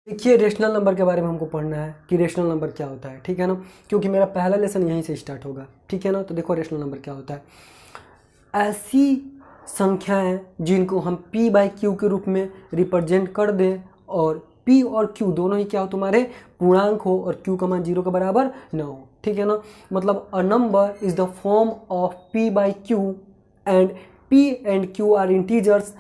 देखिए rational number के बारे में हमको पढ़ना है कि रेशनल नंबर क्या होता है, ठीक है ना, क्योंकि मेरा पहला लेसन यहीं से स्टार्ट होगा, ठीक है ना। तो देखो रेशनल नंबर क्या होता है, ऐसी संख्याएं जिनको हम p बाई क्यू के रूप में रिप्रेजेंट कर दें और p और q दोनों ही क्या हो तुम्हारे पूर्णांक हो और q का मान 0 के बराबर न हो, ठीक है ना। मतलब a number is the form of p by q and p and q are integers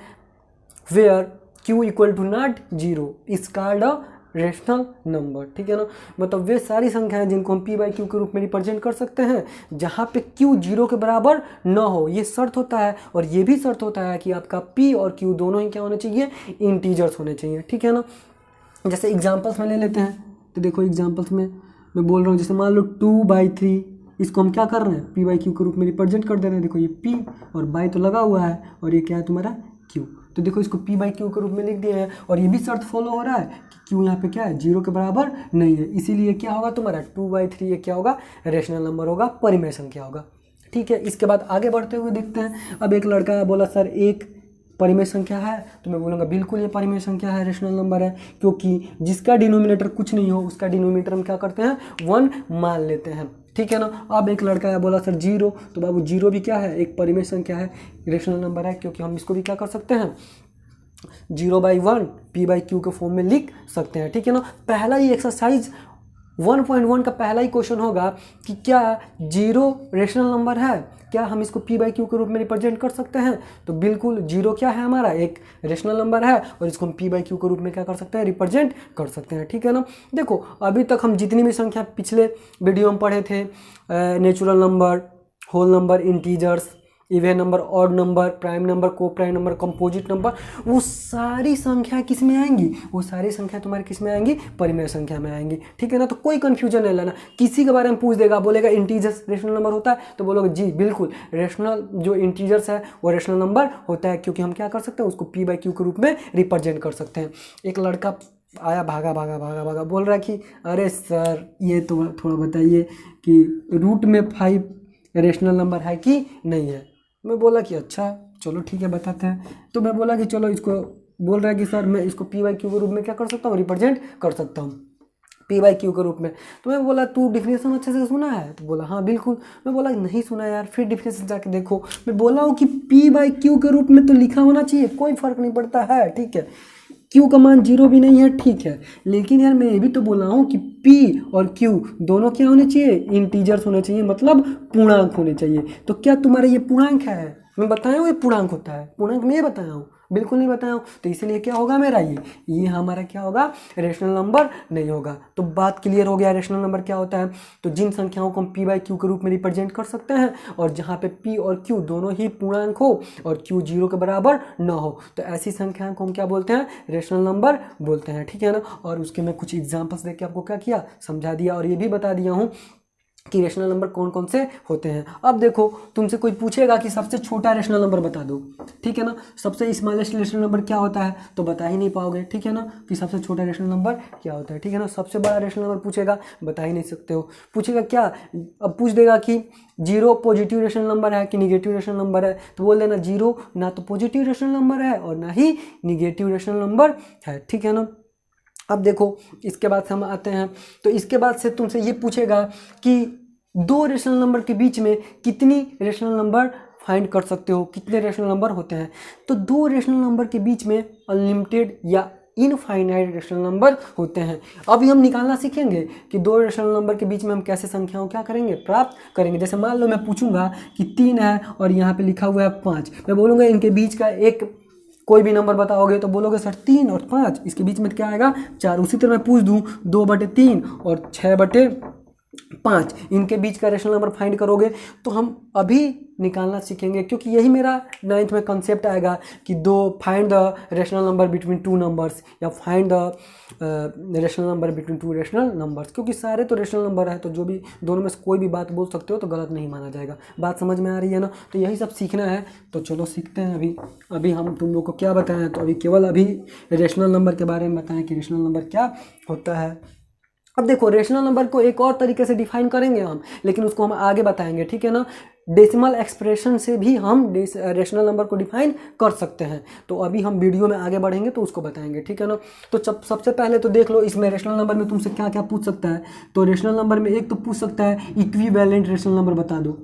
where q equal to not 0 is called a rational number, ठीक है ना। मतलब वे सारी संख्याएं जिनको हम p बाई क्यू के रूप में रिप्रेजेंट कर सकते हैं जहाँ पे q 0 के बराबर न हो, ये शर्त होता है। और ये भी शर्त होता है कि आपका p और q दोनों ही क्या होने चाहिए, इंटीजर्स होने चाहिए, ठीक है ना। जैसे एग्जाम्पल्स में ले लेते हैं, तो देखो एग्जाम्पल्स में मैं बोल रहा हूँ, जैसे मान लो 2/3, इसको हम क्या कर रहे हैं, p बाई क्यू के रूप में रिप्रेजेंट कर दे रहे हैं। देखो ये p और बाई तो लगा हुआ है और ये क्या है तुम्हारा q, तो देखो इसको p बाई क्यू के रूप में लिख दिया है। और ये भी शर्त फॉलो हो रहा है कि q यहाँ पे क्या है 0 के बराबर नहीं है, इसीलिए क्या होगा तुम्हारा 2/3 ये क्या होगा, रेशनल नंबर होगा, परिमेय संख्या होगा, ठीक है। इसके बाद आगे बढ़ते हुए देखते हैं। अब एक लड़का बोला सर एक परिमेय संख्या है, तो मैं बोलूँगा बिल्कुल ये परिमेय संख्या है, रेशनल नंबर है, क्योंकि जिसका डिनोमिनेटर कुछ नहीं हो उसका डिनोमिनेटर हम क्या करते हैं 1 मान लेते हैं, ठीक है ना। अब एक लड़का है बोला सर 0, तो बाबू 0 भी क्या है, एक परिमेय संख्या है, रेशनल नंबर है, क्योंकि हम इसको भी क्या कर सकते हैं 0/1 p बाई क्यू के फॉर्म में लिख सकते हैं, ठीक है ना। पहला ही एक्सरसाइज 1.1 का पहला ही क्वेश्चन होगा कि क्या 0 रेशनल नंबर है, क्या हम इसको p बाई क्यू के रूप में रिप्रेजेंट कर सकते हैं। तो बिल्कुल 0 क्या है हमारा एक रेशनल नंबर है और इसको हम p बाई क्यू के रूप में क्या कर सकते हैं, रिप्रेजेंट कर सकते हैं, ठीक है ना। देखो अभी तक हम जितनी भी संख्या पिछले वीडियो में पढ़े थे, natural number, whole number, integers, even number, odd number, prime number, coprime number, composite number, वो सारी संख्या किस में आएंगी, वो सारी संख्या तुम्हारी किस में आएंगी, परिमेय संख्या में आएंगी, ठीक है ना। तो कोई कंफ्यूजन नहीं लेना, किसी के बारे में पूछ देगा, बोलेगा इंटीजर्स रेशनल नंबर होता है, तो बोलोगे जी बिल्कुल रेशनल जो इंटीजर्स है वो रेशनल नंबर होता है, क्योंकि हम क्या कर सकते हैं उसको p बाई क्यू के रूप में रिप्रेजेंट कर सकते हैं। एक लड़का आया भागा भागा भागा भागा बोल रहा है कि अरे सर ये तो थोड़ा बताइए कि रूट में 5 रेशनल नंबर है कि नहीं है। मैं बोला कि अच्छा चलो ठीक है बताते हैं। तो मैं बोला कि चलो, इसको बोल रहा है कि सर मैं इसको p बाई क्यू के रूप में क्या कर सकता हूँ, रिप्रेजेंट कर सकता हूँ p बाई क्यू के रूप में। तो मैं बोला तू डिफिनेशन अच्छे से सुना है, तो बोला हाँ बिल्कुल। मैं बोला नहीं सुना यार, फिर डिफिनेशन जाके देखो। मैं बोला हूँ कि p बाई क्यू के रूप में तो लिखा होना चाहिए, कोई फर्क नहीं पड़ता है, ठीक है। q का मान 0 भी नहीं है, ठीक है, लेकिन यार मैं ये भी तो बोला हूँ कि p और q दोनों क्या होने चाहिए, इंटीजर्स होने चाहिए, मतलब पूर्णांक होने चाहिए। तो क्या तुम्हारा ये पूर्णांक है, मैं बताया हूँ ये पूर्णांक होता है, पूर्णांक मैं ये बताया हूँ, बिल्कुल नहीं बताया हूँ। तो इसीलिए क्या होगा मेरा ये हमारा क्या होगा, रेशनल नंबर नहीं होगा। तो बात क्लियर हो गया रेशनल नंबर क्या होता है। तो जिन संख्याओं को हम p बाई क्यू के रूप में रिप्रेजेंट कर सकते हैं और जहाँ पे p और q दोनों ही पूर्णांक हो और q 0 के बराबर न हो, तो ऐसी संख्याओं को हम क्या बोलते हैं, रेशनल नंबर बोलते हैं, ठीक है ना। और उसके मैं कुछ एग्जाम्पल्स देके आपको क्या किया, समझा दिया, और ये भी बता दिया हूँ कि रेशनल नंबर कौन कौन से होते हैं। अब देखो तुमसे कोई पूछेगा कि सबसे छोटा रेशनल नंबर बता दो, ठीक है ना, सबसे स्मॉलेस्ट रेशनल नंबर क्या होता है, तो बता ही नहीं पाओगे, ठीक है ना, कि सबसे छोटा रेशनल नंबर क्या होता है, ठीक है ना। सबसे बड़ा रेशनल नंबर पूछेगा, बता ही नहीं सकते हो। पूछेगा क्या, अब पूछ देगा कि 0 पॉजिटिव रेशनल नंबर है कि निगेटिव रेशनल नंबर है, तो बोल देना 0 ना तो पॉजिटिव रेशनल नंबर है और ना ही निगेटिव रेशनल नंबर है, ठीक है ना। अब देखो इसके बाद हम आते हैं, तो इसके बाद से तुमसे ये पूछेगा कि दो रेशनल नंबर के बीच में कितनी रेशनल नंबर फाइंड कर सकते हो, कितने रेशनल नंबर होते हैं। तो दो रेशनल नंबर के बीच में अनलिमिटेड या इनफाइनाइट रेशनल नंबर होते हैं। अभी हम निकालना सीखेंगे कि दो रेशनल नंबर के बीच में हम कैसे संख्याओं क्या करेंगे, प्राप्त करेंगे। जैसे मान लो मैं पूछूंगा कि 3 है और यहाँ पे लिखा हुआ है 5, मैं बोलूँगा इनके बीच का एक कोई भी नंबर बताओगे तो बोलोगे सर 3 और 5, इसके बीच में क्या आएगा 4। उसी तरह मैं पूछ दूँ 2/3 और 6/5, इनके बीच का रेशनल नंबर फाइंड करोगे तो हम अभी निकालना सीखेंगे, क्योंकि यही मेरा 9th में कंसेप्ट आएगा कि find the rational number between 2 numbers या find the rational number between 2 rational numbers, क्योंकि सारे तो रेशनल नंबर है, तो जो भी दोनों में से कोई भी बात बोल सकते हो तो गलत नहीं माना जाएगा। बात समझ में आ रही है ना। तो यही सब सीखना है, तो चलो सीखते हैं। अभी हम तुम लोग को क्या बताएं, तो अभी केवल अभी रेशनल नंबर के बारे में बताएं कि रेशनल नंबर क्या होता है। अब देखो रेशनल नंबर को एक और तरीके से डिफाइन करेंगे हम, लेकिन उसको हम आगे बताएंगे, ठीक है ना। डेसिमल एक्सप्रेशन से भी हम रेशनल नंबर को डिफाइन कर सकते हैं। तो अभी हम वीडियो में आगे बढ़ेंगे तो उसको बताएंगे, ठीक है ना। तो सबसे पहले तो देख लो इसमें रेशनल नंबर में तुमसे क्या क्या पूछ सकता है। तो रेशनल नंबर में एक तो पूछ सकता है इक्विवेलेंट रेशनल नंबर बता दो,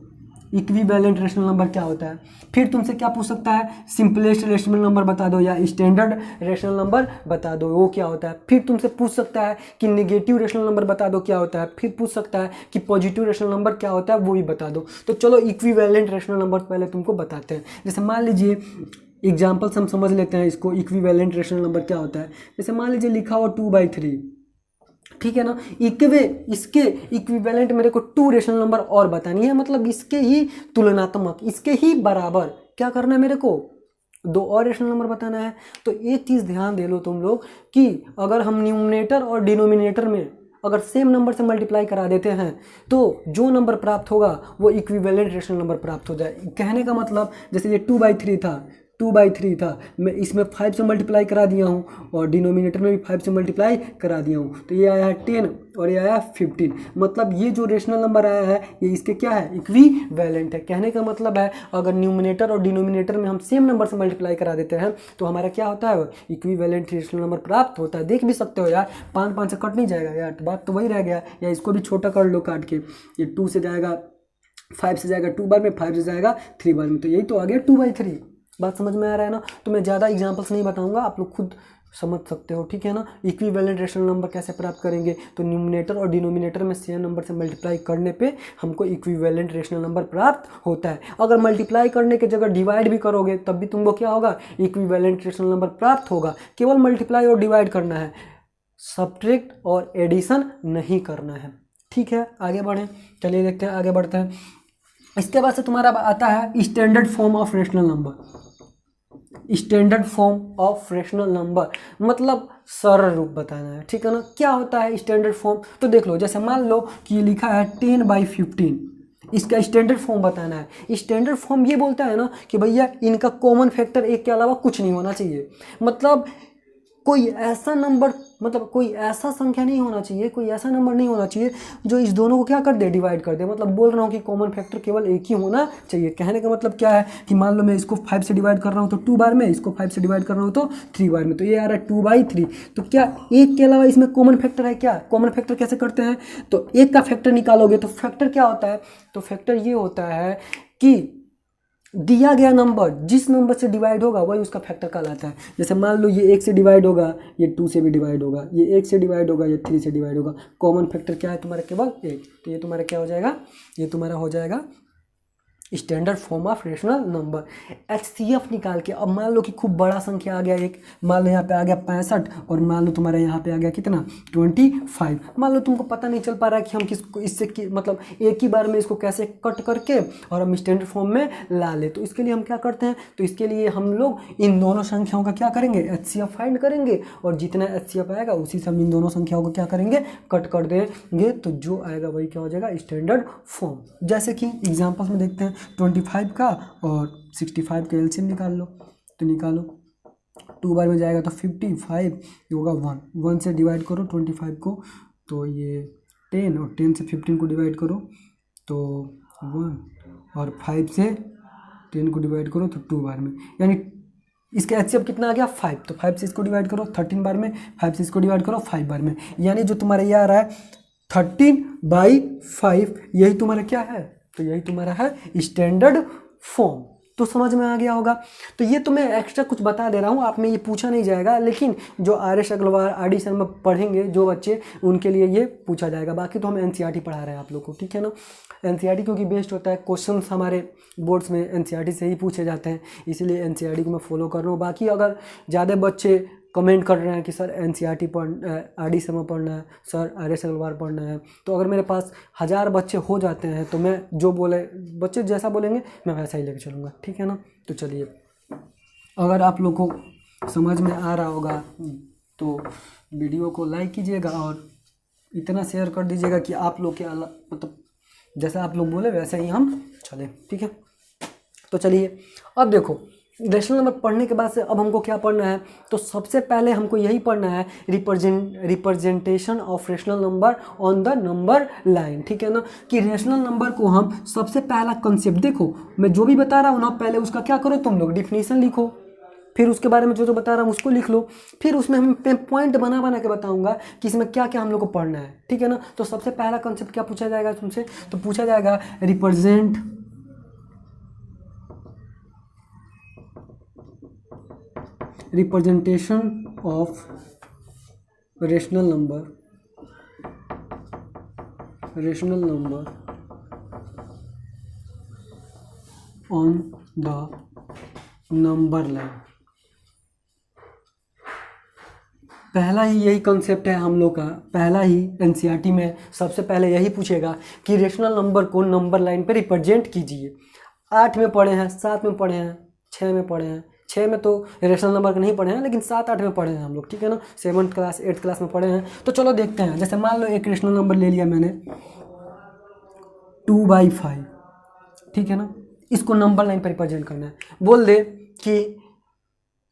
इक्विवेलेंट रेशनल नंबर क्या होता है। फिर तुमसे क्या पूछ सकता है, सिंपलेस्ट रेशनल नंबर बता दो या स्टैंडर्ड रेशनल नंबर बता दो, वो क्या होता है। फिर तुमसे पूछ सकता है कि नेगेटिव रेशनल नंबर बता दो, क्या होता है। फिर पूछ सकता है कि पॉजिटिव रेशनल नंबर क्या होता है, वो भी बता दो। तो चलो इक्विवेलेंट रेशनल नंबर पहले तुमको बताते हैं। जैसे मान लीजिए एग्जाम्पल्स हम समझ लेते हैं इसको, इक्विवेलेंट रेशनल नंबर क्या होता है। जैसे मान लीजिए लिखा हुआ 2/3, ठीक है ना। इसके इक्विवेलेंट मेरे को 2 रेशनल नंबर और बतानी है, मतलब इसके ही तुलनात्मक, इसके ही बराबर क्या करना है, मेरे को 2 और रेशनल नंबर बताना है। तो एक चीज़ ध्यान दे लो तुम लोग कि अगर हम न्यूमरेटर और डिनोमिनेटर में अगर सेम नंबर से मल्टीप्लाई करा देते हैं तो जो नंबर प्राप्त होगा वो इक्विवेलेंट रेशनल नंबर प्राप्त हो जाए। कहने का मतलब जैसे ये 2/3 था, मैं इसमें 5 से मल्टीप्लाई करा दिया हूँ और डिनोमिनेटर में भी 5 से मल्टीप्लाई करा दिया हूँ, तो ये आया है 10 और ये आया 15। मतलब ये जो रेशनल नंबर आया है ये इसके क्या है, इक्विवेलेंट है। कहने का मतलब है अगर न्यूमरेटर और डिनोमिनेटर में हम सेम नंबर से मल्टीप्लाई करा देते हैं तो हमारा क्या होता है, इक्विवेलेंट रेशनल नंबर प्राप्त होता है। देख भी सकते हो यार, 5 से कट नहीं जाएगा यार, बात तो वही रह गया। या इसको भी छोटा कर लो काट के, ये 2 से जाएगा 5 से जाएगा 2 बार में, 5 से जाएगा 3 बार में, तो यही तो आ गया 2/3। बात समझ में आ रहा है ना। तो मैं ज़्यादा एग्जांपल्स नहीं बताऊंगा, आप लोग खुद समझ सकते हो, ठीक है ना। इक्विवेलेंट रेशनल नंबर कैसे प्राप्त करेंगे, तो न्यूमरेटर और डिनोमिनेटर में सेम नंबर से मल्टीप्लाई करने पे हमको इक्विवेलेंट रेशनल नंबर प्राप्त होता है। अगर मल्टीप्लाई करने की जगह डिवाइड भी करोगे तब भी तुमको क्या होगा, इक्विवेलेंट रेशनल नंबर प्राप्त होगा। केवल मल्टीप्लाई और डिवाइड करना है, सब्ट्रैक्ट और एडिशन नहीं करना है, ठीक है। आगे बढ़ें, चलिए देखते हैं, आगे बढ़ते हैं। इसके बाद से तुम्हारा आता है standard form of rational number. Standard form of rational number मतलब सरल रूप बताना है, ठीक है ना। क्या होता है स्टैंडर्ड फॉर्म, तो देख लो जैसे मान लो कि ये लिखा है 10/15, इसका स्टैंडर्ड फॉर्म बताना है। स्टैंडर्ड फॉर्म ये बोलता है ना कि भैया इनका कॉमन फैक्टर 1 के अलावा कुछ नहीं होना चाहिए। मतलब कोई ऐसा नंबर, मतलब कोई ऐसा संख्या नहीं होना चाहिए, कोई ऐसा नंबर नहीं होना चाहिए जो इस दोनों को क्या कर दे, डिवाइड कर दे। मतलब बोल रहा हूँ कि कॉमन फैक्टर केवल एक ही होना चाहिए। कहने का मतलब क्या है कि मान लो मैं इसको 5 से डिवाइड कर रहा हूँ तो 2 बार में, इसको 5 से डिवाइड कर रहा हूँ तो 3 बार में, तो ये आ रहा है 2/3। तो क्या 1 के अलावा इसमें कॉमन फैक्टर है क्या? कॉमन फैक्टर कैसे करते हैं, तो 1 का फैक्टर निकालोगे तो फैक्टर क्या होता है, तो फैक्टर ये होता है कि दिया गया नंबर जिस नंबर से डिवाइड होगा वही उसका फैक्टर कहलाता है। जैसे मान लो ये 1 से डिवाइड होगा, ये 2 से भी डिवाइड होगा, ये 1 से डिवाइड होगा, ये 3 से डिवाइड होगा। कॉमन फैक्टर क्या है तुम्हारा, केवल 1। तो ये तुम्हारा क्या हो जाएगा, ये तुम्हारा हो जाएगा standard form of rational number. HCF निकाल के, अब मान लो कि खूब बड़ा संख्या आ गया एक, मान लो यहाँ पे आ गया 65 और मान लो तुम्हारा यहाँ पे आ गया कितना 25। मान लो तुमको पता नहीं चल पा रहा है कि हम किसको इससे मतलब एक ही बार में इसको कैसे कट करके और हम स्टैंडर्ड फॉर्म में ला ले। तो इसके लिए हम क्या करते हैं, तो इसके लिए हम लोग इन दोनों संख्याओं का क्या करेंगे, HCF फाइंड करेंगे और जितना HCF आएगा उसी से हम इन दोनों संख्याओं को क्या करेंगे, कट कर देंगे। तो जो आएगा वही क्या हो जाएगा, स्टैंडर्ड फॉर्म। जैसे कि एग्जाम्पल्स में देखते हैं, 25 का और 65 का एलसीएम निकाल लो, तो निकालो 2 बार में जाएगा तो 55, ये होगा 1 से डिवाइड करो 25 को तो ये 10 और 10 से 15 को डिवाइड करो तो 1 और 5 से 10 को डिवाइड करो तो 2 बार में, यानी इसका HCF कितना आ गया 5। तो 5 से इसको डिवाइड करो 13 बार में, 5 से इसको डिवाइड करो 5 बार में, यानी जो तुम्हारा ये आ रहा है 13/5, यही तुम्हारा क्या है, तो यही तुम्हारा है स्टैंडर्ड फॉर्म। तो समझ में आ गया होगा। तो ये तो मैं एक्स्ट्रा कुछ बता दे रहा हूँ, आप में ये पूछा नहीं जाएगा, लेकिन जो RS अग्रवाल RD शर्मा पढ़ेंगे जो बच्चे, उनके लिए ये पूछा जाएगा। बाकी तो हम NCERT पढ़ा रहे हैं आप लोग को, ठीक है ना। NCERT क्योंकि बेस्ट होता है, क्वेश्चन हमारे बोर्ड्स में NCERT से ही पूछे जाते हैं, इसीलिए NCERT को मैं फॉलो कर रहा हूँ। बाकी अगर ज़्यादा बच्चे कमेंट कर रहे हैं कि सर NCERT RD शर्मा पढ़ना है, सर RS अग्रवाल पढ़ना है, तो अगर मेरे पास 1000 बच्चे हो जाते हैं तो मैं जो बोले, बच्चे जैसा बोलेंगे मैं वैसा ही लेके चलूँगा, ठीक है ना। तो चलिए, अगर आप लोग को समझ में आ रहा होगा तो वीडियो को लाइक कीजिएगा और इतना शेयर कर दीजिएगा कि आप लोग के मतलब जैसा आप लोग बोले वैसे ही हम चले, ठीक है। तो चलिए अब देखो रेशनल नंबर पढ़ने के बाद से अब हमको क्या पढ़ना है, तो सबसे पहले हमको यही पढ़ना है representation of rational number on the number line, ठीक है ना, कि रेशनल नंबर को हम सबसे पहला कंसेप्ट, देखो मैं जो भी बता रहा हूँ ना, पहले उसका क्या करो तुम लोग, डिफिनीशन लिखो, फिर उसके बारे में जो जो बता रहा हूँ उसको लिख लो, फिर उसमें हम पॉइंट बना बना के बताऊंगा कि इसमें क्या क्या हम लोग को पढ़ना है, ठीक है ना। तो सबसे पहला कंसेप्ट क्या पूछा जाएगा तुमसे, तो पूछा जाएगा representation of rational number on the number line. पहला ही यही कंसेप्ट है हम लोग का, पहला ही एनसीईआरटी में सबसे पहले यही पूछेगा कि रेशनल नंबर को नंबर लाइन पे रिप्रेजेंट कीजिए। 8 में पढ़े हैं, 7 में पढ़े हैं, 6 में पढ़े हैं, 6 में तो रेशनल नंबर का नहीं पढ़े हैं, लेकिन 7, 8 में पढ़े हैं हम लोग, ठीक है ना, 7th क्लास 8th क्लास में पढ़े हैं। तो चलो देखते हैं, जैसे मान लो एक रेशनल नंबर ले लिया मैंने 2/5, ठीक है ना, इसको नंबर लाइन पर रिप्रेजेंट करना है, बोल दे कि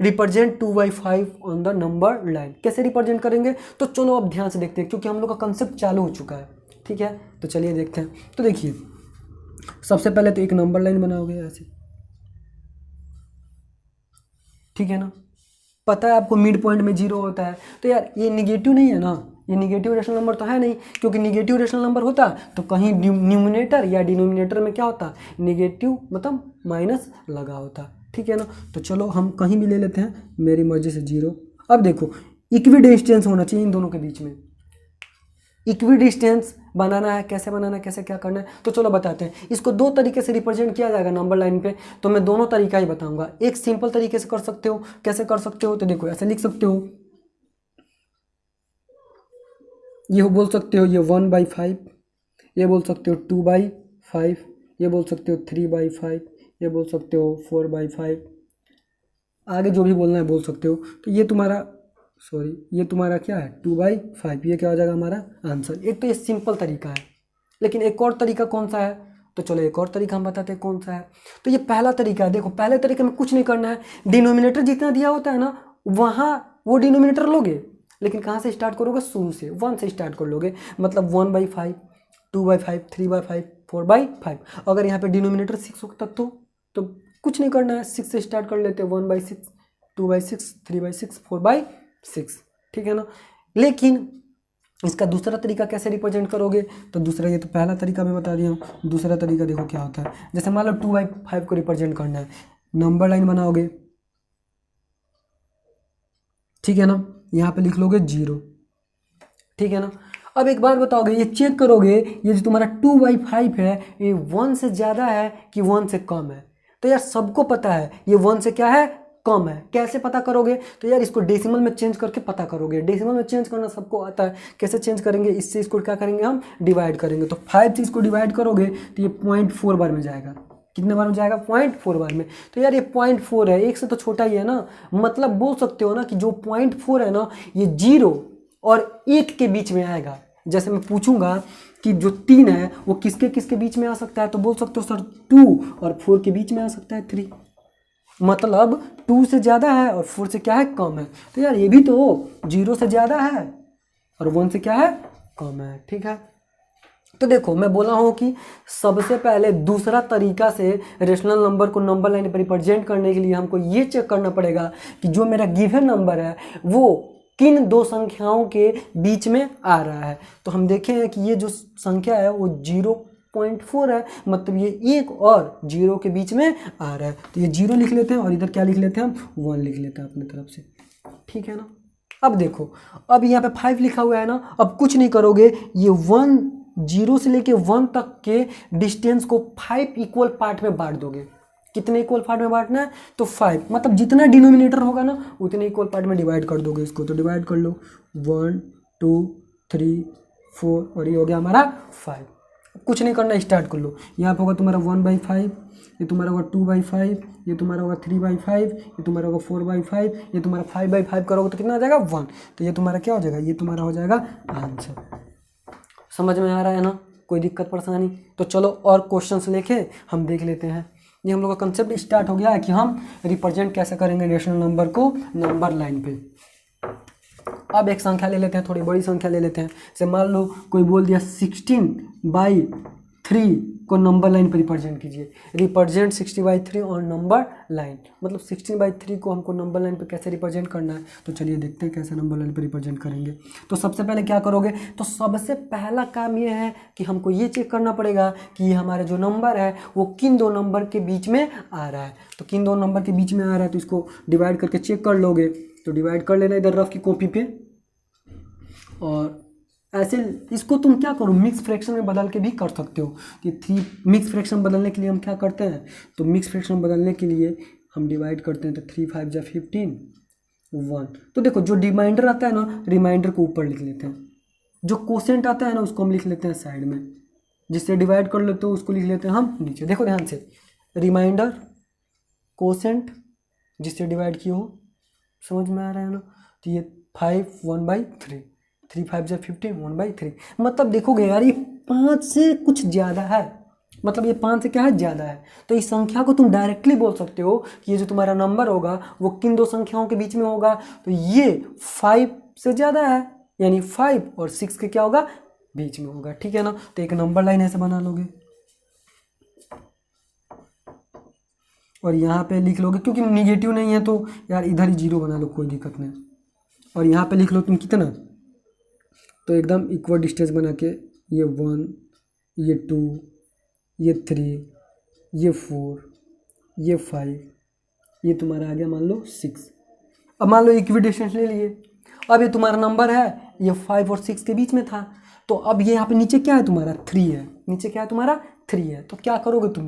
represent 2/5 on the number line. कैसे रिप्रेजेंट करेंगे, तो चलो अब ध्यान से देखते हैं, क्योंकि हम लोग का कंसेप्ट चालू हो चुका है, ठीक है। तो चलिए देखते हैं। तो देखिए सबसे पहले तो एक नंबर लाइन बनाओगे ऐसे, ठीक है ना, पता है आपको मिड पॉइंट में 0 होता है, तो यार ये निगेटिव नहीं है ना, ये निगेटिव रेशनल नंबर तो है नहीं, क्योंकि निगेटिव रेशनल नंबर होता तो कहीं न्यूमिनेटर या डिनोमिनेटर में क्या होता, निगेटिव मतलब माइनस लगा होता, ठीक है ना। तो चलो हम कहीं भी ले लेते हैं, मेरी मर्जी से 0। अब देखो इक्वी डिस्टेंस होना चाहिए इन दोनों के बीच में, इक्वी डिस्टेंस बनाना है, कैसे बनाना है, कैसे क्या करना है, तो चलो बताते हैं। इसको 2 तरीके से रिप्रेजेंट किया जाएगा नंबर लाइन पे, तो मैं दोनों तरीका ही बताऊंगा। एक सिंपल तरीके से कर सकते हो, कैसे कर सकते हो, तो देखो ऐसे लिख सकते हो, ये बोल सकते हो ये 1/5, ये बोल सकते हो 2/5, ये बोल सकते हो 3/5, ये बोल सकते हो 4/5, आगे जो भी बोलना है बोल सकते हो। तो ये तुम्हारा ये तुम्हारा क्या है 2/5, ये क्या हो जाएगा हमारा आंसर। एक तो ये सिंपल तरीका है, लेकिन एक और तरीका कौन सा है, तो चलो एक और तरीका हम बताते हैं कौन सा है। तो ये पहला तरीका है, देखो पहले तरीके में कुछ नहीं करना है, डिनोमिनेटर जितना दिया होता है ना वहाँ वो डिनोमिनेटर लोगे, लेकिन कहाँ से स्टार्ट करोगे, शुरू से 1 से स्टार्ट कर लोगे, मतलब 1/5, 2/5, 3/5, 4/5। अगर यहाँ पे डिनोमिनेटर 6 होता तो कुछ नहीं करना है, 6 से स्टार्ट कर लेते हैं, 1/6, 2/6, 3/6, 4/6, ठीक है ना। लेकिन इसका दूसरा तरीका कैसे रिप्रेजेंट करोगे, तो दूसरा, ये तो पहला तरीका मैं बता दिया हूँ, दूसरा तरीका देखो क्या होता है। जैसे मान लो 2/5 को रिप्रेजेंट करना है, नंबर लाइन बनाओगे, ठीक है ना, यहाँ पे लिख लोगे 0, ठीक है ना। अब एक बात बताओगे, ये चेक करोगे, ये जो तुम्हारा 2/5 है ये 1 से ज़्यादा है कि 1 से कम है, तो यार सबको पता है ये 1 से क्या है, कम है। कैसे पता करोगे, तो यार इसको डेसिमल में चेंज करके पता करोगे। डेसिमल में चेंज करना सबको आता है, कैसे चेंज करेंगे, इससे इसको क्या करेंगे हम डिवाइड करेंगे। तो 5 से इसको डिवाइड करोगे तो ये 0.4 बार में जाएगा, कितने बार में जाएगा, 0.4 बार में। तो यार ये 0.4 है, 1 से तो छोटा ही है ना, मतलब बोल सकते हो ना कि जो 0.4 है ना ये 0 और 1 के बीच में आएगा। जैसे मैं पूछूंगा कि जो 3 है वो किसके किसके बीच में आ सकता है, तो बोल सकते हो सर 2 और 4 के बीच में आ सकता है 3, मतलब 2 से ज़्यादा है और 4 से क्या है, कम है। तो यार ये भी तो 0 से ज़्यादा है और 1 से क्या है, कम है, ठीक है। तो देखो मैं बोला हूँ कि सबसे पहले दूसरा तरीका से रेशनल नंबर को नंबर लाइन पर रिप्रेजेंट करने के लिए हमको ये चेक करना पड़ेगा कि जो मेरा गिवन नंबर है वो किन 2 संख्याओं के बीच में आ रहा है। तो हम देखें हैं कि ये जो संख्या है वो 0.4 है, मतलब ये 1 और 0 के बीच में आ रहा है। तो ये 0 लिख लेते हैं और इधर क्या लिख लेते हैं हम 1 लिख लेते हैं अपनी तरफ से, ठीक है ना। अब देखो, अब यहाँ पे 5 लिखा हुआ है ना, अब कुछ नहीं करोगे, ये 0 से लेके 1 तक के डिस्टेंस को 5 इक्वल पार्ट में बांट दोगे। कितने इक्वल पार्ट में बांटना है, तो 5, मतलब जितना डिनोमिनेटर होगा ना उतने इक्वल पार्ट में डिवाइड कर दोगे इसको। तो डिवाइड कर लो 1 2 3 4 और ये हो गया हमारा 5। कुछ नहीं करना, स्टार्ट कर लो। यहाँ पे होगा तुम्हारा 1/5, ये तुम्हारा होगा 2/5, ये तुम्हारा होगा 3/5, ये तुम्हारा होगा 4/5, ये तुम्हारा 5/5 करोगे तो कितना आ जाएगा 1। तो ये तुम्हारा क्या हो जाएगा, ये तुम्हारा हो जाएगा आंसर। समझ में आ रहा है ना, कोई दिक्कत परेशानी, तो चलो और क्वेश्चंस लेके हम देख लेते हैं। ये हम लोग का कंसेप्ट स्टार्ट हो गया है कि हम रिप्रेजेंट कैसे करेंगे रेशनल नंबर को नंबर लाइन पे। अब एक संख्या ले लेते हैं, थोड़ी बड़ी संख्या ले लेते हैं। जैसे मान लो कोई बोल दिया 16/3 को नंबर लाइन पर रिप्रेजेंट कीजिए। रिप्रेजेंट 60/3 और नंबर लाइन, मतलब 16/3 को हमको नंबर लाइन पे कैसे रिप्रेजेंट करना है, तो चलिए देखते हैं कैसे नंबर लाइन पे रिप्रेजेंट करेंगे। तो सबसे पहले क्या करोगे, तो सबसे पहला काम ये है कि हमको ये चेक करना पड़ेगा कि ये हमारा जो नंबर है वो किन दो नंबर के बीच में आ रहा है। तो किन दो नंबर के बीच में आ रहा है तो इसको डिवाइड करके चेक कर लोगे। तो डिवाइड कर लेना इधर रफ की कॉपी पे, और ऐसे इसको तुम क्या करो, मिक्स फ्रैक्शन में बदल के भी कर सकते हो कि 3 मिक्स फ्रैक्शन बदलने के लिए हम क्या करते हैं, तो मिक्स फ्रैक्शन बदलने के लिए हम डिवाइड करते हैं। तो 3 5 जा 15 1। तो देखो जो रिमाइंडर आता है ना, रिमाइंडर को ऊपर लिख लेते हैं, जो कोसेंट आता है ना उसको हम लिख लेते हैं साइड में, जिससे डिवाइड कर लेते हो उसको लिख लेते हैं हम नीचे। देखो ध्यान से, रिमाइंडर कोसेंट जिससे डिवाइड किए हो, समझ में आ रहा है ना। तो ये 5 1/3, 3 5 जा 15 1/3। मतलब देखोगे यार ये 5 से कुछ ज़्यादा है, मतलब ये 5 से क्या है, ज़्यादा है। तो इस संख्या को तुम डायरेक्टली बोल सकते हो कि ये जो तुम्हारा नंबर होगा वो किन दो संख्याओं के बीच में होगा, तो ये 5 से ज़्यादा है, यानी 5 और 6 के क्या होगा, बीच में होगा। ठीक है ना। तो एक नंबर लाइन ऐसे बना लोगे और यहाँ पे लिख लोगे, क्योंकि निगेटिव नहीं है तो यार इधर ही 0 बना लो, कोई दिक्कत नहीं। और यहाँ पे लिख लो तुम कितना, तो एकदम इक्वल डिस्टेंस बना के, ये 1, ये 2, ये 3, ये 4, ये 5, ये तुम्हारा आ गया मान लो 6। अब मान लो इक्वल डिस्टेंस ले लिए। अब ये तुम्हारा नंबर है, ये 5 और 6 के बीच में था, तो अब ये यहाँ पे नीचे क्या है तुम्हारा, 3 है। नीचे क्या है तुम्हारा, 3 है। तो क्या करोगे तुम,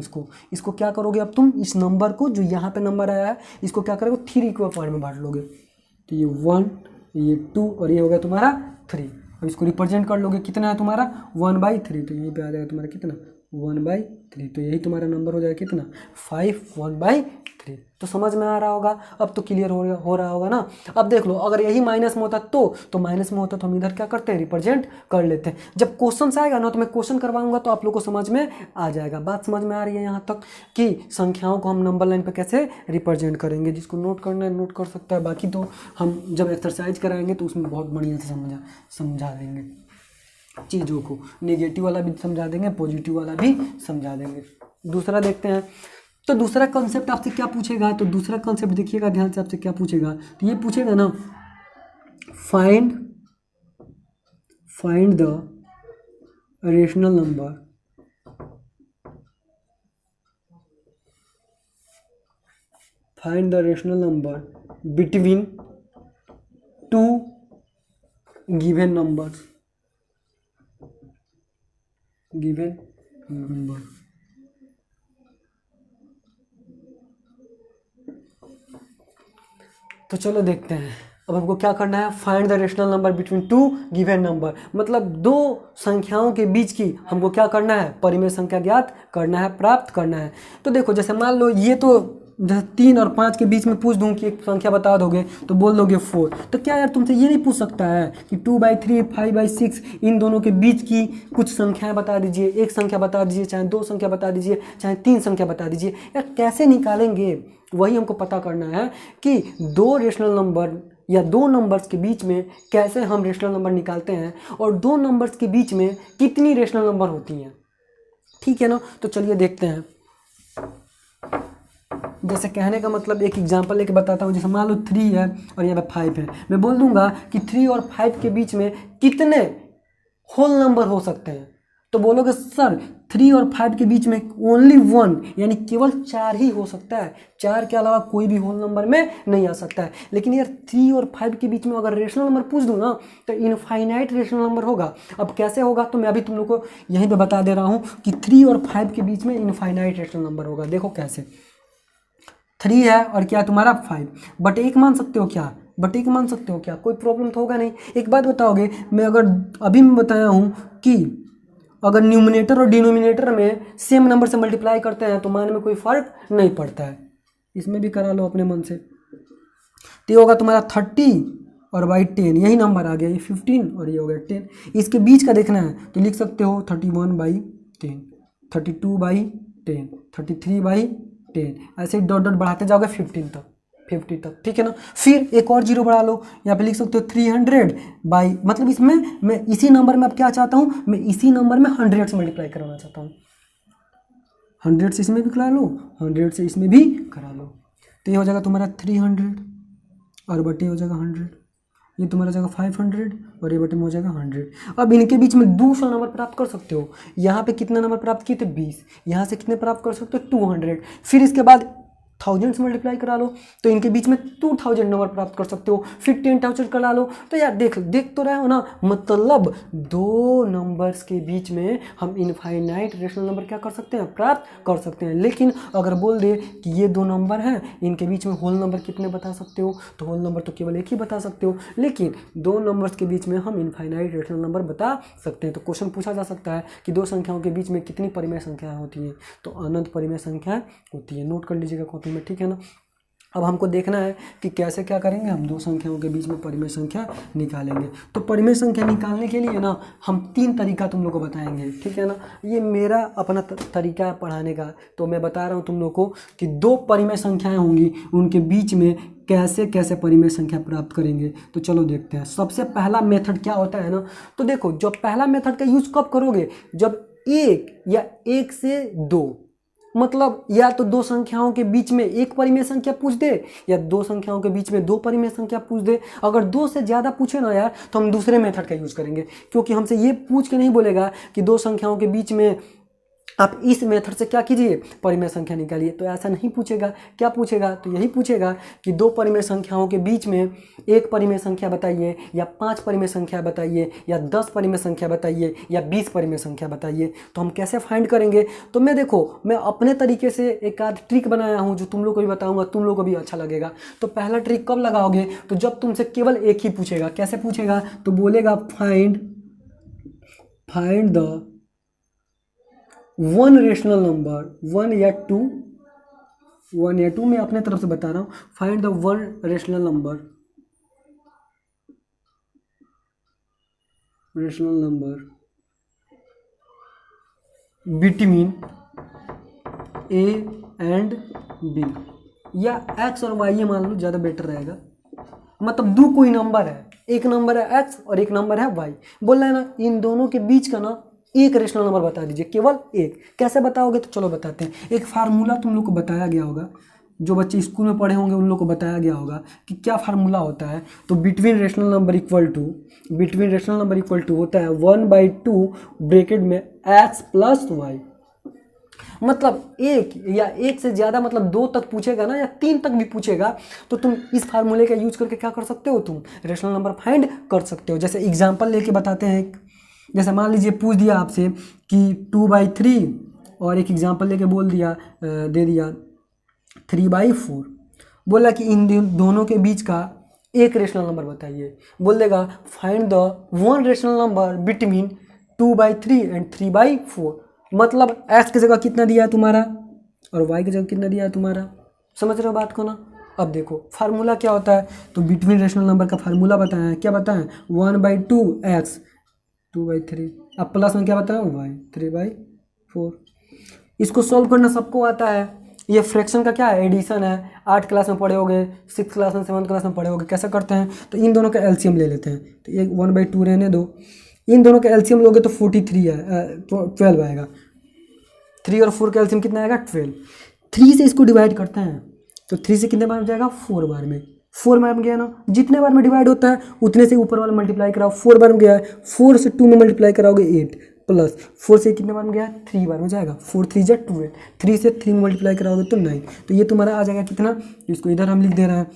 इसको क्या करोगे, अब तुम इस नंबर को, जो यहाँ पे नंबर आया है, इसको क्या करोगे, 3 इक्वल पार्ट में बांट लोगे। तो ये 1, ये 2 और ये हो गया तुम्हारा 3। अब इसको रिप्रेजेंट कर लोगे, कितना है तुम्हारा 1/3, तो यहीं पे आ जाएगा तुम्हारा कितना 1/3। तो यही तुम्हारा नंबर हो जाएगा कितना 5 1/3। तो समझ में आ रहा होगा, अब तो क्लियर हो रहा होगा ना। अब देख लो, अगर यही माइनस में होता तो माइनस में होता तो हम इधर क्या करते हैं, रिप्रेजेंट कर लेते हैं। जब क्वेश्चन आएगा ना तो मैं क्वेश्चन करवाऊंगा तो आप लोग को समझ में आ जाएगा। बात समझ में आ रही है यहाँ तक कि संख्याओं को हम नंबर लाइन पे कैसे रिप्रेजेंट करेंगे। जिसको नोट करना है नोट कर सकता है, बाकी तो हम जब एक्सरसाइज कराएंगे तो उसमें बहुत बढ़िया से समझा देंगे चीज़ों को। नेगेटिव वाला भी समझा देंगे, पॉजिटिव वाला भी समझा देंगे। दूसरा देखते हैं। तो दूसरा कॉन्सेप्ट आपसे क्या पूछेगा, तो दूसरा कॉन्सेप्ट देखिएगा ध्यान से, आपसे क्या पूछेगा, तो ये पूछेगा ना, find the rational number between 2 given number. तो चलो देखते हैं। अब हमको क्या करना है, find the rational number between 2 given number, मतलब दो संख्याओं के बीच की हमको क्या करना है, परिमेय संख्या ज्ञात करना है, प्राप्त करना है। तो देखो जैसे मान लो ये तो जैसे 3 और 5 के बीच में पूछ दूं कि एक संख्या बता दोगे तो बोल दोगे 4। तो क्या यार तुमसे ये नहीं पूछ सकता है कि 2/3 5/6 इन दोनों के बीच की कुछ संख्याएं बता दीजिए, एक संख्या बता दीजिए, चाहे 2 संख्या बता दीजिए, चाहे 3 संख्या बता दीजिए। यार कैसे निकालेंगे, वही हमको पता करना है कि दो रेशनल नंबर या दो नंबर्स के बीच में कैसे हम रेशनल नंबर निकालते हैं और दो नंबर्स के बीच में कितनी रेशनल नंबर होती हैं। ठीक है ना। तो चलिए देखते हैं। जैसे कहने का मतलब एक एग्जांपल लेके बताता हूँ। जैसे मान लो 3 है और यहाँ पे 5 है, मैं बोल दूंगा कि 3 और 5 के बीच में कितने होल नंबर हो सकते हैं। तो बोलोगे सर 3 और 5 के बीच में ओनली 1 यानी केवल 4 ही हो सकता है, 4 के अलावा कोई भी होल नंबर में नहीं आ सकता है। लेकिन यार 3 और 5 के बीच में अगर रेशनल नंबर पूछ दूँ ना तो इनफाइनाइट रेशनल नंबर होगा। अब कैसे होगा तो मैं अभी तुम लोग को यहीं पे बता दे रहा हूँ कि 3 और 5 के बीच में इनफाइनाइट रेशनल नंबर होगा। देखो कैसे, 3 है और क्या तुम्हारा 5, बट 1 मान सकते हो क्या, कोई प्रॉब्लम तो होगा नहीं। एक बात बताओगे, मैं अगर अभी मैं बताया हूँ कि अगर न्यूमिनेटर और डिनोमिनेटर में सेम नंबर से मल्टीप्लाई करते हैं तो मान में कोई फर्क नहीं पड़ता है। इसमें भी करा लो अपने मन से। तो ये होगा तुम्हारा 30 और बाई 10, यही नंबर आ गया, ये 15 और ये हो गया 10। इसके बीच का देखना है तो लिख सकते हो 31/10, 32/10, 33/10, 10, ऐसे डॉट डॉट बढ़ाते जाओगे 15 तक, 50 तक, ठीक है ना। फिर एक और जीरो बढ़ा लो, यहाँ पे लिख सकते हो 300 बाई, मतलब इसमें मैं इसी नंबर में अब क्या चाहता हूँ, मैं इसी नंबर में 100 से मल्टीप्लाई कराना चाहता हूँ। 100 से इसमें भी करा लो, 100 से इसमें भी करा लो, तो ये हो जाएगा तुम्हारा 300 और बटे हो जाएगा 100, ये तुम्हारा जाएगा 500 और ये बटे में हो जाएगा 100। अब इनके बीच में दूसरा नंबर प्राप्त कर सकते हो। यहाँ पे कितने नंबर प्राप्त किए थे 20, यहाँ से कितने प्राप्त कर सकते हो 200, फिर इसके बाद 1000 से मल्टीप्लाई करा लो तो इनके बीच में 2000 नंबर प्राप्त कर सकते हो, फिर 10,000 करा लो। तो यार देख तो रहे हो ना, मतलब दो नंबर्स के बीच में हम इनफाइनाइट रेशनल नंबर क्या कर सकते हैं, प्राप्त कर सकते हैं। लेकिन अगर बोल दे कि ये दो नंबर हैं, इनके बीच में होल नंबर कितने बता सकते हो, तो होल नंबर तो केवल एक ही बता सकते हो, लेकिन दो नंबर्स के बीच में हम इनफाइनाइट रेशनल नंबर बता सकते हैं। तो क्वेश्चन पूछा जा सकता है कि दो संख्याओं के बीच में कितनी परिमेय संख्याएं होती हैं, तो अनंत परिमेय संख्याएं होती है। नोट कर लीजिएगा कॉपी में, ठीक है ना। अब हमको देखना है कि कैसे क्या करेंगे, हम दो संख्याओं के बीच में परिमेय संख्या निकालेंगे। तो परिमेय संख्या निकालने के लिए ना हम 3 तरीका तुम लोग को बताएंगे, ठीक है ना। ये मेरा अपना तरीका है पढ़ाने का, तो मैं बता रहा हूँ तुम लोग को कि दो परिमेय संख्याएं होंगी, उनके बीच में कैसे कैसे परिमेय संख्या प्राप्त करेंगे। तो चलो देखते हैं। सबसे पहला मेथड क्या होता है ना, तो देखो जब पहला मेथड का यूज कब करोगे, जब एक या एक से दो, मतलब या तो दो संख्याओं के बीच में एक परिमेय संख्या पूछ दे या दो संख्याओं के बीच में दो परिमेय संख्या पूछ दे। अगर दो से ज़्यादा पूछे ना यार, तो हम दूसरे मेथड का यूज़ करेंगे, क्योंकि हमसे ये पूछ के नहीं बोलेगा कि दो संख्याओं के बीच में आप इस मेथड से क्या कीजिए, परिमेय संख्या निकालिए। तो ऐसा नहीं पूछेगा। क्या पूछेगा, तो यही पूछेगा कि दो परिमेय संख्याओं के बीच में एक परिमेय संख्या बताइए, या 5 परिमेय संख्या बताइए, या 10 परिमेय संख्या बताइए, या 20 परिमेय संख्या बताइए। तो हम कैसे फाइंड करेंगे, तो मैं अपने तरीके से एक आध ट्रिक बनाया हूँ जो तुम लोग को भी बताऊँगा, तुम लोग को भी अच्छा लगेगा। तो पहला ट्रिक कब लगाओगे, तो जब तुमसे केवल एक ही पूछेगा। कैसे पूछेगा, तो बोलेगा find the one rational number, one या टू, मैं अपने तरफ से बता रहा हूँ। Find the one rational number between A and B, या एक्स और वाई मान लो, ज़्यादा बेटर रहेगा। मतलब दो कोई नंबर है, एक नंबर है एक्स और एक नंबर है वाई, बोल रहा है ना, इन दोनों के बीच का ना एक रेशनल नंबर बता दीजिए, केवल एक। कैसे बताओगे, तो चलो बताते हैं। एक फार्मूला तुम लोग को बताया गया होगा, जो बच्चे स्कूल में पढ़े होंगे उन लोग को बताया गया होगा कि क्या फार्मूला होता है। तो between rational number equal to होता है 1/2 ब्रैकेट में x प्लस वाई। मतलब एक या एक से ज़्यादा, मतलब दो तक पूछेगा ना, या 3 तक भी पूछेगा, तो तुम इस फार्मूले का यूज करके क्या कर सकते हो, तुम रेशनल नंबर फाइंड कर सकते हो। जैसे एग्जाम्पल लेके बताते हैं। जैसे मान लीजिए पूछ दिया आपसे कि 2/3, और एक एग्जाम्पल लेके बोल दिया, दे दिया 3/4, बोला कि इन दोनों के बीच का एक रेशनल नंबर बताइए। बोल देगा find the one rational number between 2/3 and 3/4। मतलब x की जगह कितना दिया है तुम्हारा और y की जगह कितना दिया है तुम्हारा। समझ रहे हो बात को ना। अब देखो फार्मूला क्या होता है, तो बिटवीन रेशनल नंबर का फार्मूला बताया है। क्या बताएं, 1/2 x 2/3, अब प्लस में क्या बताया y 3/4। इसको सॉल्व करना सबको आता है। ये फ्रैक्शन का क्या है, एडिशन है। 8 क्लास में पढ़े होगे, 6 क्लास में 7 क्लास में पढ़े होगे। कैसे करते हैं, तो इन दोनों का एलसीएम ले लेते हैं। तो ये 1/2 रहने दो, इन दोनों का एलसीएम लोगे तो 43 है, 12 आएगा। 3 और 4 का एलसीएम कितना आएगा, 12। 3 से इसको डिवाइड करते हैं, तो 3 से कितने बार में जाएगा, 4 बार में। 4 बार में गया ना, जितने बार में डिवाइड होता है उतने से ऊपर वाला मल्टीप्लाई कराओ। 4 बार में गया है, 4 से 2 में मल्टीप्लाई कराओगे 8, प्लस 4 से कितने बार में गया, 3 बार में जाएगा। 4 3 जा 12, 3 से 3 में मल्टीप्लाई कराओगे तो 9। तो ये तुम्हारा आ जाएगा कितना, इसको इधर हम लिख दे रहे हैं,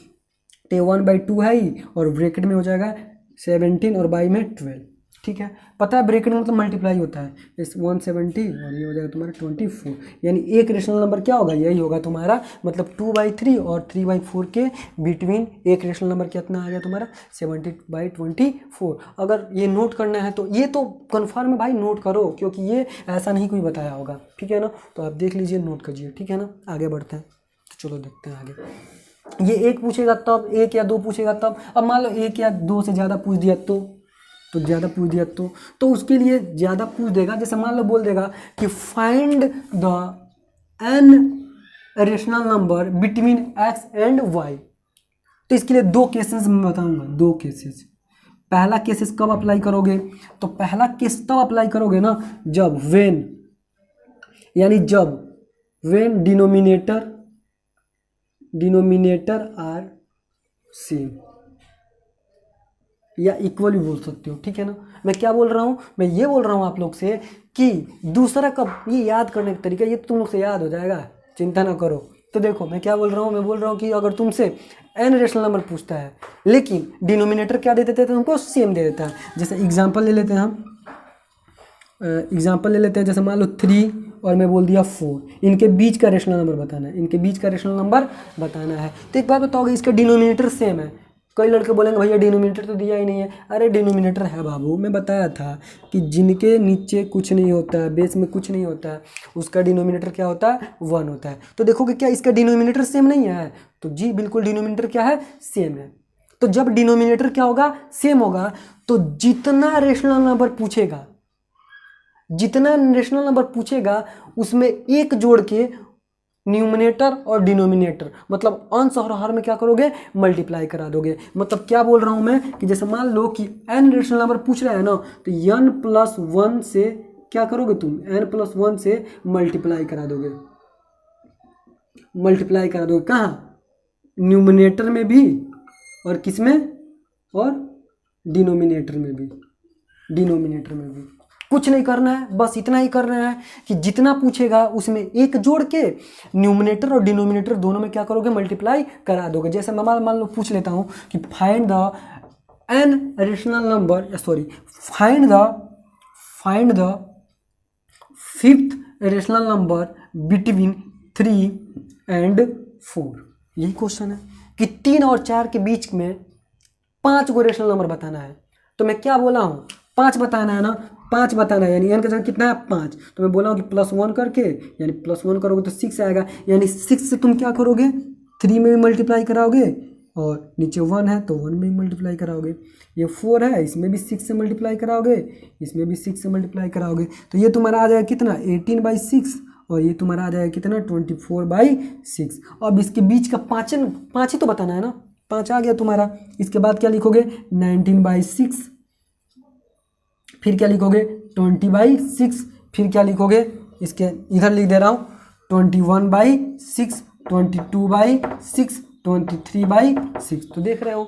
तो 1/2 है ही, और ब्रैकेट में हो जाएगा 17 और बाई में 12। ठीक है, पता है ब्रैकेट में मतलब मल्टीप्लाई होता है। इस 170 और ये हो जाएगा तुम्हारा 24। यानी एक रेशनल नंबर क्या होगा, यही होगा तुम्हारा, मतलब 2/3 और 3/4 के बिटवीन एक रेशनल नंबर कितना आ गया तुम्हारा, 70/24। अगर ये नोट करना है तो ये तो कन्फर्म है भाई, नोट करो, क्योंकि ये ऐसा नहीं कोई बताया होगा। ठीक है ना, तो आप देख लीजिए, नोट कीजिए। ठीक है ना, आगे बढ़ते हैं। तो चलो देखते हैं आगे। ये एक पूछेगा तब, एक या दो पूछेगा तब। अब मान लो एक या दो से ज़्यादा पूछ दिया तो ज़्यादा पूछ दिया तो उसके लिए ज़्यादा पूछ देगा। जैसे मान लो बोल देगा कि find the n rational number between X and Y. तो इसके लिए दो केसेस मैं बताऊंगा, दो केसेस। पहला केसेस कब अप्लाई करोगे, तो पहला केस तब अप्लाई करोगे ना जब वेन, यानी जब वेन डिनोमिनेटर आर सेम या इक्वल भी बोल सकते हो, ठीक है ना। मैं क्या बोल रहा हूँ, मैं ये बोल रहा हूँ आप लोग से कि दूसरा कब, ये याद करने का तरीका ये तुम लोग से याद हो जाएगा, चिंता ना करो। तो देखो मैं क्या बोल रहा हूँ, मैं बोल रहा हूँ कि अगर तुमसे n रेशनल नंबर पूछता है लेकिन डिनोमिनेटर क्या दे देते हैं, तो तुमको सेम दे देता है। जैसे एग्जांपल ले लेते हैं हम, एग्जांपल ले लेते हैं, जैसे मान लो 3 और मैं बोल दिया 4, इनके बीच का रेशनल नंबर बताना है, इनके बीच का रेशनल नंबर बताना है। तो एक बात बताओगे, इसका डिनोमिनेटर सेम है। कई लड़के बोलेंगे भैया डिनोमिनेटर तो दिया ही नहीं है। अरे डिनोमिनेटर है बाबू, मैं बताया था कि जिनके नीचे कुछ नहीं होता है, बेस में कुछ नहीं होता है, उसका डिनोमिनेटर क्या होता है, 1 होता है। तो देखोगे क्या इसका डिनोमिनेटर सेम नहीं है, तो जी बिल्कुल डिनोमिनेटर क्या है, सेम है। तो जब डिनोमिनेटर क्या होगा, सेम होगा, तो जितना रेशनल नंबर पूछेगा, जितना रेशनल नंबर पूछेगा उसमें एक जोड़ के न्यूमिनेटर और डिनोमिनेटर मतलब अंश और हर में क्या करोगे, मल्टीप्लाई करा दोगे। मतलब क्या बोल रहा हूं मैं कि जैसे मान लो कि n रेशनल नंबर पूछ रहा है ना, तो n+1 से क्या करोगे तुम, n+1 से मल्टीप्लाई करा दोगे, मल्टीप्लाई करा दोगे कहाँ, न्यूमिनेटर में भी और किस में, और डिनोमिनेटर में भी, डिनोमिनेटर में भी। कुछ नहीं करना है, बस इतना ही करना है कि जितना पूछेगा उसमें एक जोड़ के न्यूमिनेटर और डिनोमिनेटर दोनों में क्या करोगे, मल्टीप्लाई करा दोगे। जैसे मैं मान लो पूछ लेता हूँ कि find the n rational number, sorry find the 5th rational number between 3 and 4। यही क्वेश्चन है कि 3 और 4 के बीच में 5 को रेशनल नंबर बताना है। तो मैं क्या बोला हूँ, 5 बताना है ना, 5 बताना है, यानी n का जगह कितना है, 5। तो मैं बोला हूँ कि +1 करके, यानी +1 करोगे तो 6 आएगा, यानी 6 से तुम क्या करोगे, 3 में भी मल्टीप्लाई कराओगे, और नीचे 1 है तो 1 में भी मल्टीप्लाई कराओगे। ये 4 है, इसमें भी 6 से मल्टीप्लाई कराओगे, इसमें भी 6 से मल्टीप्लाई कराओगे। तो ये तुम्हारा आ जाएगा कितना, 18/6, और ये तुम्हारा आ जाएगा कितना, 24/6। अब इसके बीच का 5 ही तो बताना है ना, 5 आ गया तुम्हारा। इसके बाद क्या लिखोगे, 19/6, फिर क्या लिखोगे, 20/6, फिर क्या लिखोगे, इसके इधर लिख दे रहा हूँ 21/6, 22/6, 23/6। तो देख रहे हो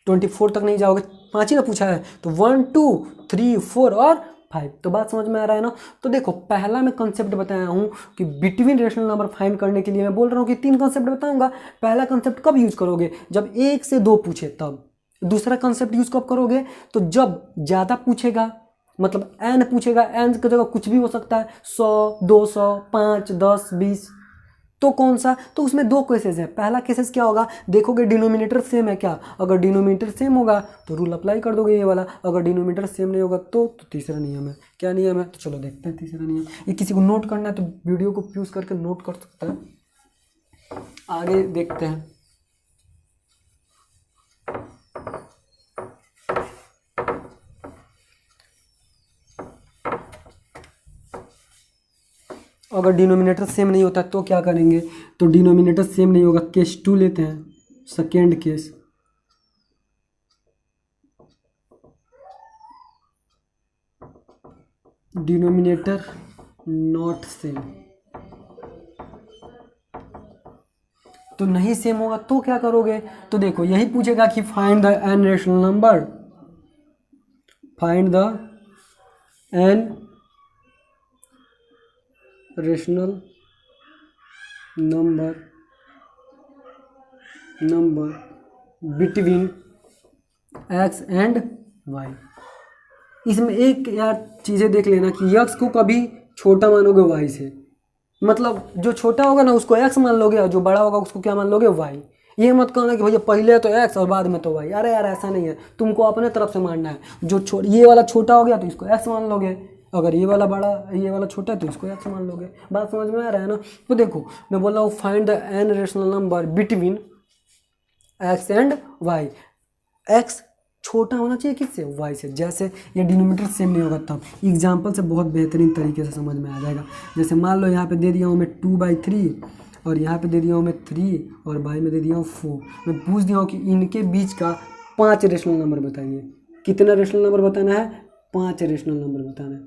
24 तक नहीं जाओगे, 5 ही ना पूछा है, तो 1 2 3 4 और 5। तो बात समझ में आ रहा है ना। तो देखो पहला मैं कंसेप्ट बताया हूँ कि बिटवीन रेशनल नंबर फाइंड करने के लिए मैं बोल रहा हूँ कि 3 कंसेप्ट बताऊंगा। पहला कंसेप्ट कब यूज करोगे, जब 1 से 2 पूछे तब। दूसरा कंसेप्ट यूज कब करोगे, तो जब ज़्यादा पूछेगा, मतलब n पूछेगा, n की जगह कुछ भी हो सकता है, 100 200 5 10 20। तो कौन सा, तो उसमें 2 केसेस हैं। पहला केसेस क्या होगा, देखोगे डिनोमिनेटर सेम है क्या, अगर डिनोमिनेटर सेम होगा तो रूल अप्लाई कर दोगे ये वाला, अगर डिनोमिनेटर सेम नहीं होगा तो तीसरा नियम है। क्या नियम है, तो चलो देखते हैं तीसरा नियम। ये किसी को नोट करना है तो वीडियो को पॉज करके नोट कर सकता है, आगे देखते हैं। अगर डिनोमिनेटर सेम नहीं होता तो क्या करेंगे, तो डिनोमिनेटर सेम नहीं होगा, केस 2 लेते हैं, second case. Denominator not same, तो नहीं सेम होगा तो क्या करोगे, तो देखो यही पूछेगा कि find the n rational number, find the n rational number between x and y। इसमें एक यार चीज़ें देख लेना कि x को कभी छोटा मानोगे y से, मतलब जो छोटा होगा ना उसको x मान लोगे और जो बड़ा होगा उसको क्या मान लोगे, y। ये मत कहना कि भैया पहले तो x और बाद में तो y। अरे यार ऐसा नहीं है, तुमको अपने तरफ से मानना है। जो ये वाला छोटा हो गया तो इसको x मान लोगे, अगर ये वाला बड़ा, ये वाला छोटा है तो इसको x मान लोगे। बात समझ में आ रहा है ना। तो देखो मैं बोल रहा हूँ find the n rational number between x and y। x छोटा होना चाहिए किससे, y से। जैसे ये डिनोमिनेटर सेम नहीं होगा तब एग्जाम्पल से बहुत बेहतरीन तरीके से समझ में आ जाएगा। जैसे मान लो यहाँ पे दे दिया हूँ मैं 2/3, और यहाँ पे दे दिया हूँ मैं 3 और बाई में दे दिया हूँ 4। मैं पूछ दिया हूँ कि इनके बीच का 5 रेशनल नंबर बताइए। कितना रेशनल नंबर बताना है? 5 रेशनल नंबर बताना है,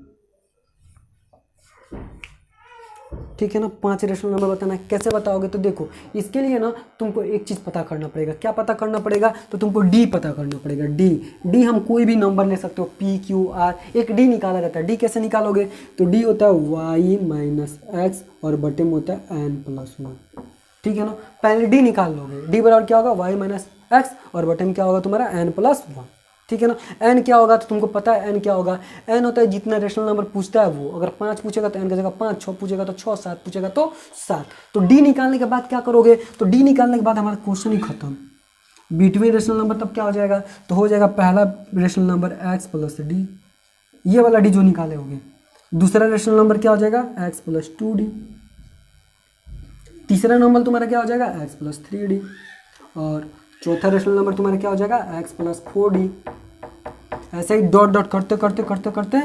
ठीक है ना। 5 रेशनल नंबर बताना है। कैसे बताओगे? तो देखो इसके लिए ना तुमको एक चीज़ पता करना पड़ेगा। क्या पता करना पड़ेगा? तो तुमको डी पता करना पड़ेगा। डी हम कोई भी नंबर ले सकते हो, पी क्यू आर, एक डी निकाला जाता है। डी कैसे निकालोगे? तो डी होता है वाई माइनस एक्स और बटे में होता है एन प्लस 1, ठीक है ना। पहले डी निकाल लोगे। डी बराबर क्या होगा? वाई माइनस एक्स और बटे में क्या होगा तुम्हारा? एन प्लस 1, ठीक है ना। एन क्या होगा? तो तुमको पता है एन क्या होगा। एन होता है जितना रेशनल नंबर पूछता है वो। अगर 5 पूछेगा तो एन की जगह 5, 6 पूछेगा तो 6, 7 पूछेगा तो 7। तो डी निकालने के बाद क्या करोगे? तो डी निकालने के बाद हमारा क्वेश्चन ही खत्म। बिटवीन रेशनल नंबर तब क्या हो जाएगा? तो हो जाएगा पहला rational number x plus D, ये वाला डी जो निकाले होगे। दूसरा रेशनल नंबर क्या हो जाएगा? एक्स प्लस 2डी। तीसरा नंबर तुम्हारा क्या हो जाएगा? एक्स प्लस 3डी। और चौथा रेशनल नंबर तुम्हारा क्या हो जाएगा? एक्स प्लस 4डी। ऐसे ही डॉट डॉट करते करते करते करते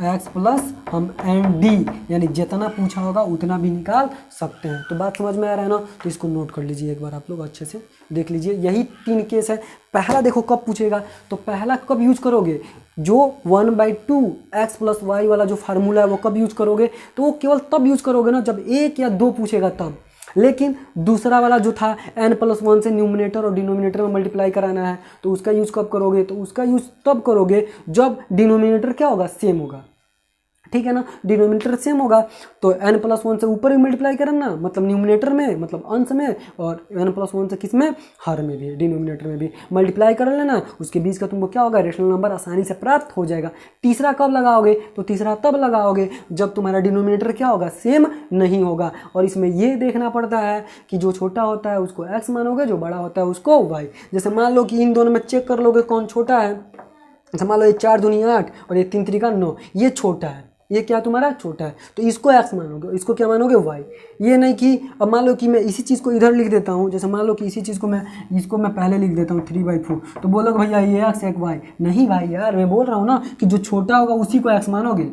एक्स प्लस हम एन डी, यानी जितना पूछा होगा उतना भी निकाल सकते हैं। तो बात समझ में आ रहा है ना? तो इसको नोट कर लीजिए एक बार, आप लोग अच्छे से देख लीजिए। यही 3 केस है। पहला देखो कब पूछेगा, तो पहला कब यूज करोगे? जो 1/2 एक्स प्लस वाई वाला जो फार्मूला है वो कब यूज करोगे? तो वो केवल तब यूज करोगे ना जब 1 या 2 पूछेगा तब। लेकिन दूसरा वाला जो था n+1 से न्यूमिनेटर और डिनोमिनेटर में मल्टीप्लाई कराना है, तो उसका यूज़ कब करोगे? तो उसका यूज़ तब करोगे जब डिनोमिनेटर क्या होगा? सेम होगा, ठीक है ना। डिनोमिनेटर सेम होगा तो n+1 से ऊपर भी मल्टीप्लाई करना, मतलब न्यूमिनेटर में, मतलब अंश में, और n+1 से किस में? हर में भी, डिनोमिनेटर में भी मल्टीप्लाई कर लेना। उसके बीच का तुमको क्या होगा? रेशनल नंबर आसानी से प्राप्त हो जाएगा। तीसरा कब लगाओगे? तो तीसरा तब लगाओगे जब तुम्हारा डिनोमिनेटर क्या होगा? सेम नहीं होगा। और इसमें ये देखना पड़ता है कि जो छोटा होता है उसको x मानोगे, जो बड़ा होता है उसको y। जैसे मान लो कि इन दोनों में चेक कर लोगे कौन छोटा है। जैसे मान लो ये 4 दूनी 8 और ये 3 त्रिका 9, ये छोटा है, ये क्या तुम्हारा? छोटा है, तो इसको x मानोगे, इसको क्या मानोगे? y। ये नहीं कि अब मान लो कि मैं इसी चीज़ को इधर लिख देता हूँ। जैसे मान लो कि इसी चीज़ को मैं पहले लिख देता हूँ 3/4, तो बोलोगे भैया ये x एक y। नहीं भाई यार, मैं बोल रहा हूँ ना कि जो छोटा होगा उसी को x मानोगे,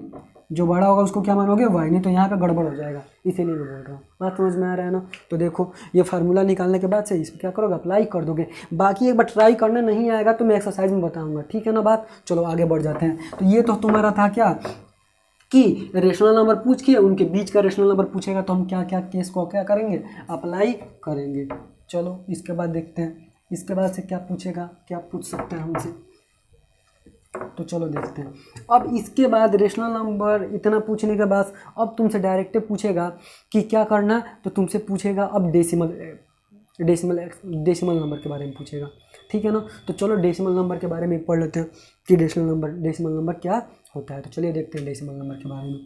जो बड़ा होगा उसको क्या मानोगे? y। नहीं तो यहाँ पे गड़बड़ हो जाएगा, इसीलिए मैं बोल रहा हूँ। बात समझ में आ रहा है ना? तो देखो ये फार्मूला निकालने के बाद से इसको क्या करोगे? अप्लाई कर दोगे। बाकी एक बार ट्राई करना नहीं आएगा तो मैं एक्सरसाइज में बताऊँगा, ठीक है ना बात। चलो आगे बढ़ जाते हैं। तो ये तो तुम्हारा था क्या कि रेशनल नंबर पूछ के उनके बीच का रेशनल नंबर पूछेगा तो हम क्या क्या केस को क्या करेंगे? अप्लाई करेंगे। चलो इसके बाद देखते हैं, इसके बाद से क्या पूछेगा, क्या पूछ सकते हैं हमसे। तो चलो देखते हैं। अब इसके बाद रेशनल नंबर इतना पूछने के बाद अब तुमसे डायरेक्ट पूछेगा कि क्या करना। तो तुमसे पूछेगा अब डेसिमल नंबर के बारे में पूछेगा, ठीक है ना। तो चलो डेसिमल नंबर के बारे में पढ़ लेते हैं कि डेसिमल नंबर क्या होता है। तो चलिए देखते हैं डेसिमल नंबर के बारे में।